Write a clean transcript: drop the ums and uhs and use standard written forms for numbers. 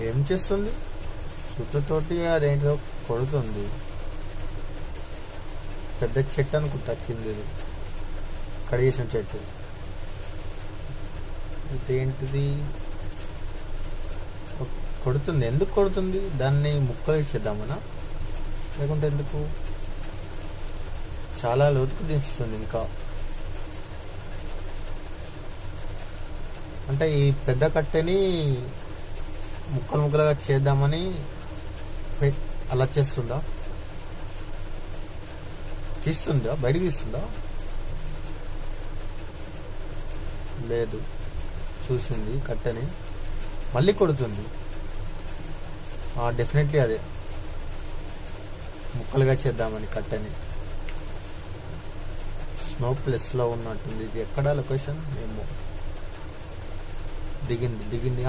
ఏం చేస్తుంది? సుత్తతోటి అదేంటో కొడుతుంది. పెద్ద చెట్టు అనుకుంటా కింది, కడిగేసిన చెట్టు. ఇదేంటిది? కొడుతుంది. ఎందుకు కొడుతుంది? దాన్ని ముక్కలు ఇచ్చేద్దామనా, లేకుంటే ఎందుకు? చాలా లోతుకు దించుతుంది. ఇంకా అంటే ఈ పెద్ద కట్టెని ముక్కలు ముక్కలుగా చేద్దామని అలా చేస్తుందా? తీస్తుందా? బయటికి తీస్తుందా? లేదు, చూసింది కట్టెని, మళ్ళీ కొడుతుంది. డెఫినెట్లీ అదే, ముక్కలుగా చేద్దామని కట్టెని. స్నో ప్లస్లో ఉన్నట్టుంది. ఇది ఎక్కడ లొకేషన్? ఏమో. దిగింది.